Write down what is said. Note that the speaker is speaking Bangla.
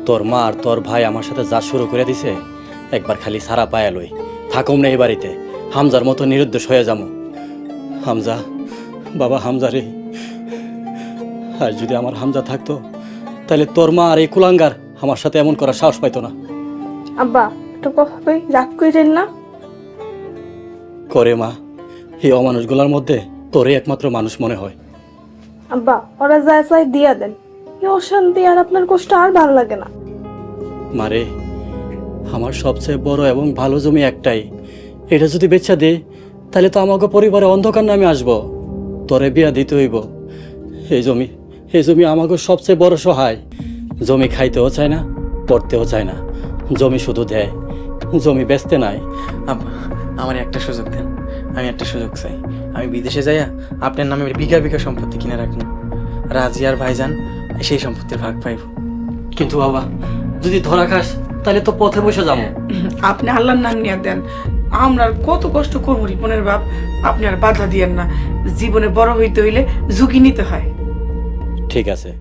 তোর মা আর তোর ভাই আমার সাথে যা শুরু করে দিছে, একবার খালি সারা পায়া লই, থাকুম না এই বাড়িতে, হামজার মতো নিরুদ্দেশ হয়ে যাবো। হামজা, বাবা হামজা রে, আর যদি আমার হামজা থাকতো তাহলে তোর মা আর এই কুলাঙ্গার আমার সাথে এমন করার সাহস পাইতো না। আব্বা একটু কথা কই, রাগ কইরেন না। করে মা, এই অমানুষগুলোর মধ্যে তোরে একমাত্র মানুষ মনে হয়। আব্বা ওরা যা চাই দিয়া দেন, এই অশান্তি আর আপনার কষ্ট আর ভালো লাগে না। মারে, আমার সবচেয়ে বড় এবং ভালো জমি একটাই, এটা যদি বেচা দিই তাহলে তো আমাকে পরিবারে অন্ধকার নামে আসবো, তোরে বিয়া দিতে হইব। এই জমি আমাকে সবচেয়ে বড় সহায়। জমি খাইতেও চায় না, পড়তেও চায় না, জমি শুধু দেয়, জমি বেচতে নাই। আব্বা, আমার একটা সুযোগ দেন, আমি একটা সুযোগ চাই। আমি বিদেশে যাইয়া আপনার নামে বিঘা বিঘা সম্পত্তি কিনে রাখবো, রাজি আর ভাইজান সেই সম্পত্তির ভাগ পাইব। কিন্তু বাবা, যদি ধরা খাস তাহলে তো পথে বসে যাবো। আপনি আল্লাহর নাম নিয়ে দেন, আমরা আর কত কষ্ট করবো রিপনের বাপ। আপনি আর বাধা দিয়েন না, জীবনে বড় হইতে হইলে ঝুঁকি নিতে হয়। ঠিক আছে।